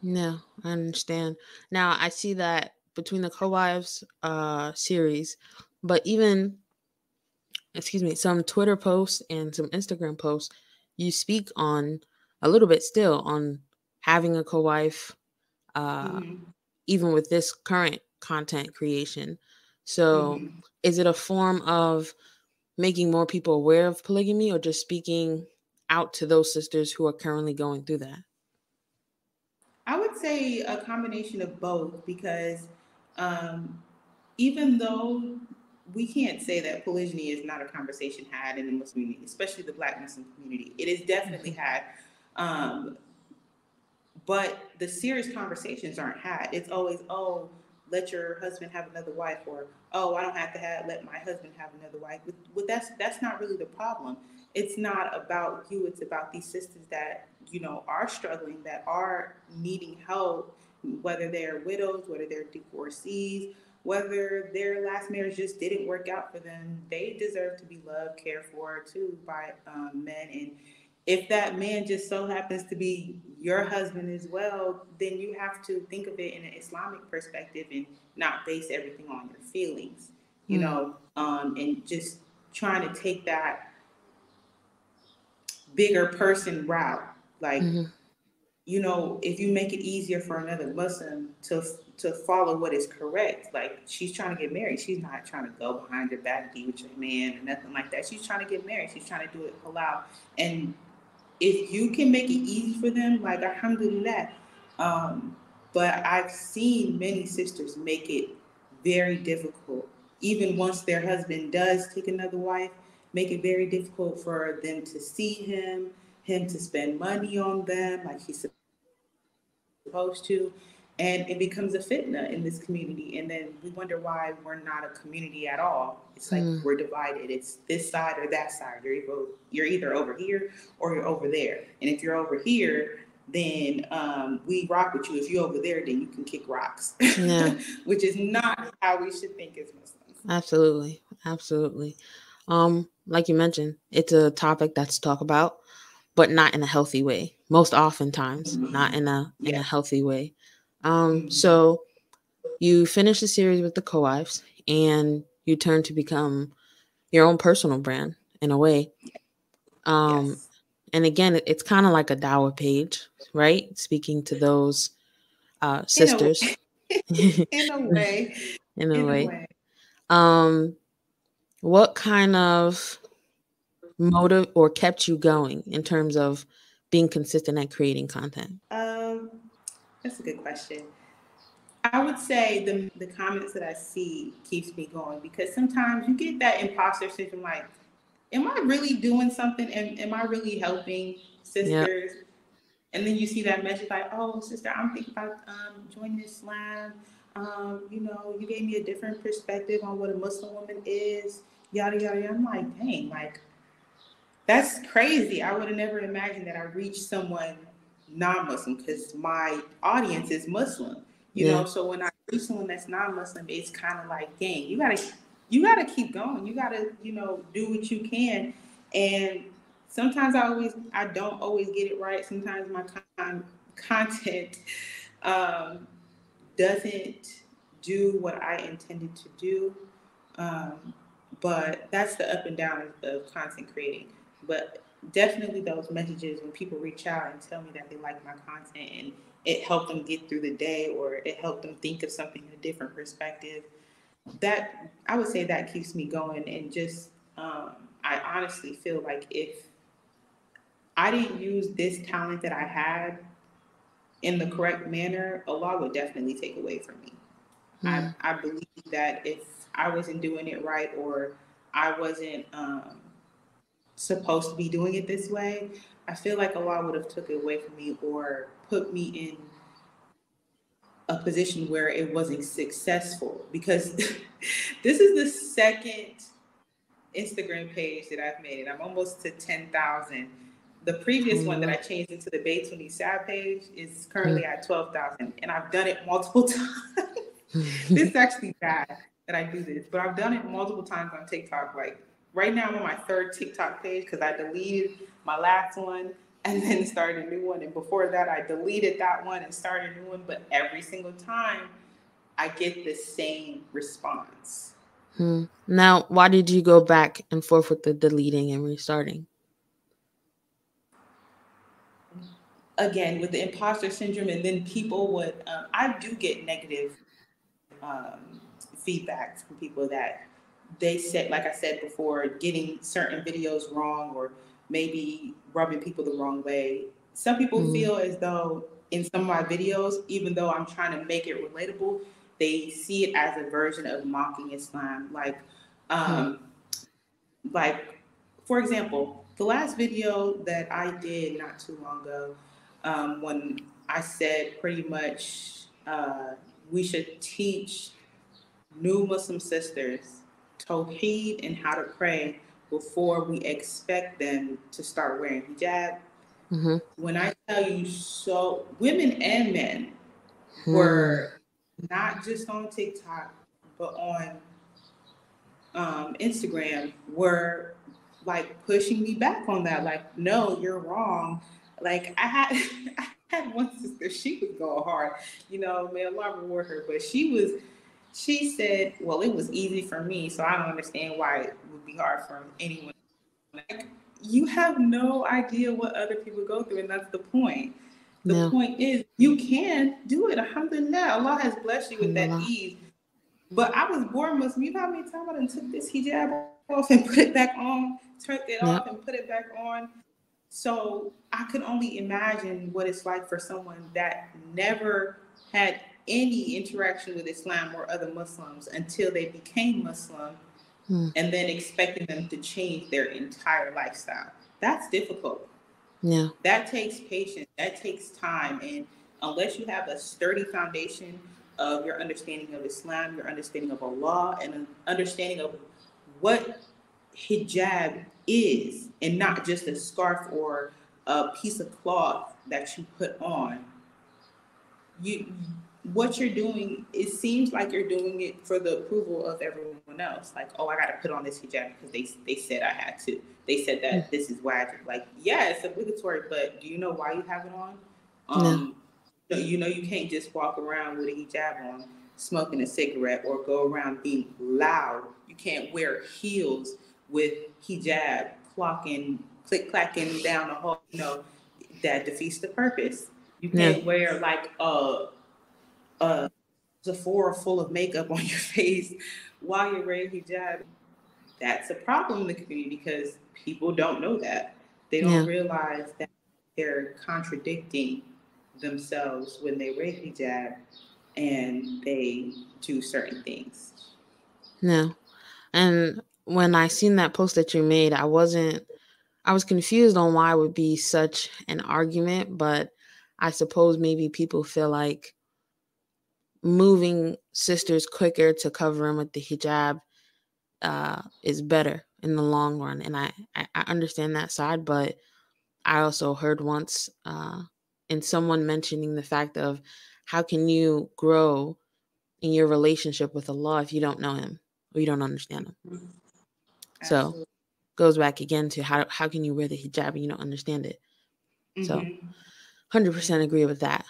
Yeah, I understand. Now I see that between the co-wives series, but even, excuse me, some Twitter posts and some Instagram posts, you speak on a little bit still on having a co-wife, uh, Mm-hmm. even with this current content creation. So, Mm-hmm. is it a form of making more people aware of polygamy, or just speaking out to those sisters who are currently going through that? I would say a combination of both because um, even though we can't say that polygyny is not a conversation had in the Muslim community, especially the Black Muslim community, it is definitely Mhm. had. Um, but the serious conversations aren't had. It's always, oh, let your husband have another wife, or oh, I don't have to have let my husband have another wife. But that's not really the problem. It's not about you. It's about these sisters that are struggling, that are needing help, whether they're widows, whether they're divorcees, whether their last marriage just didn't work out for them. They deserve to be loved, cared for too by men. And if that man just so happens to be your husband as well, then you have to think of it in an Islamic perspective and not base everything on your feelings, Mm. and just trying to take that bigger person route. Like, Mhm. if you make it easier for another Muslim to follow what is correct, like she's trying to get married, she's not trying to go behind your back, be with your man, or nothing like that. She's trying to get married. She's trying to do it halal, and if you can make it easy for them, like alhamdulillah. Um, but I've seen many sisters make it very difficult, even once their husband does take another wife, make it very difficult for them to see him to spend money on them like he's supposed to. And it becomes a fitna in this community. And then we wonder why we're not a community at all. It's like Mm. we're divided. It's this side or that side. You're either over here or you're over there. And if you're over here, then we rock with you. If you're over there, then you can kick rocks, Yeah, which is not how we should think as Muslims. absolutely. Absolutely. Like you mentioned, it's a topic that's talked about, but not in a healthy way. Most oftentimes, not Mm-hmm. in a Yes. healthy way. Mm-hmm. So you finish the series with the co-wives, and you turn to become your own personal brand in a way. Um, Yes. and again, it's kind of like a Dawah page, right? Speaking to those In a sisters in a way. in a In a way. way. Um, what kind of motive or kept you going in terms of being consistent at creating content? Um, that's a good question. I would say the comments that I see keeps me going because sometimes you get that imposter syndrome, like, am I really doing something? Am I really helping Yep. sisters? And then you see that message like, oh, sister, I'm thinking about joining Islam. You gave me a different perspective on what a Muslim woman is. Yada yada yada. I'm like, dang, like that's crazy. I would have never imagined that I reached someone non-Muslim because my audience is Muslim. Yeah. So when I reach someone that's non-Muslim, it's kind of like, dang, you gotta keep going. You gotta, do what you can. And sometimes I don't always get it right. Sometimes my content um, doesn't do what I intended to do. Um, but that's the up and down of content creating. But definitely those messages when people reach out and tell me that they like my content and it helped them get through the day or it helped them think of something in a different perspective. That I would say that keeps me going. And just I honestly feel like if I didn't use this talent that I had in the correct manner, Allah would definitely take away from me. I, Mm. I believe that if I wasn't doing it right or I wasn't supposed to be doing it this way, I feel like Allah would have took it away from me or put me in a position where it wasn't successful because this is the second Instagram page that I've made, and I'm almost to 10,000. The previous one that I Alhamdulillah. changed into the Baytuni Sad page is currently Mm. at 12,000, and I've done it multiple times. This is actually bad that I do this, but I've done it multiple times on TikTok. Like right now, I'm on my third TikTok page because I deleted my last one and then started a new one. And before that, I deleted that one and started a new one. But every single time, I get the same response. Now, why did you go back and forth with the deleting and restarting? Again, with the imposter syndrome, and then people would, I do get negative feedback from people that they said, like I said before, getting certain videos wrong or maybe rubbing people the wrong way. Some people feel as though in some of my videos, even though I'm trying to make it relatable, they see it as a version of mocking Islam. Like, for example, the last video that I did not too long ago, when I said pretty much we should teach new Muslim sisters Tawheed and how to pray before we expect them to start wearing hijab. When I tell you, so women and men were not just on TikTok, but on Instagram were like pushing me back on that. Like, no, you're wrong. Like I had, I had one sister. She was going hard. You know, may Allah reward her. But she said, well, it was easy for me, so I don't understand why it would be hard for anyone. Like, you have no idea what other people go through, and that's the point. The point is, you can do it. Alhamdulillah, Allah has blessed you with that ease. But I was born Muslim. You know how many times I done took this hijab off and put it back on, turned it off and put it back on. So I could only imagine what it's like for someone that never had any interaction with Islam or other Muslims until they became Muslim, and then expecting them to change their entire lifestyle. That's difficult. Yeah. That takes patience. That takes time. And unless you have a sturdy foundation of your understanding of Islam, your understanding of Allah, and an understanding of what hijab is, and not just a scarf or a piece of cloth that you put on, what you're doing, it seems like you're doing it for the approval of everyone else. Like, oh, I got to put on this hijab because they said I had to. They said that this is wajib. Like, yeah, it's obligatory, but do you know why you have it on? You know, you can't just walk around with a hijab on, smoking a cigarette, or go around being loud. You can't wear heels with hijab, clocking, click-clacking down the hall. You know, that defeats the purpose. You can't wear like a Sephora full of makeup on your face while you're wearing hijab. That's a problem in the community because people don't know that. They don't realize that they're contradicting themselves when they wear hijab and they do certain things. No. And when I seen that post that you made, I was confused on why it would be such an argument, but I suppose maybe people feel like moving sisters quicker to cover them with the hijab is better in the long run. And I understand that side, but I also heard once in someone mentioning the fact of how can you grow in your relationship with Allah if you don't know him or you don't understand him. Absolutely. So goes back again to how can you wear the hijab and you don't understand it. So 100% agree with that.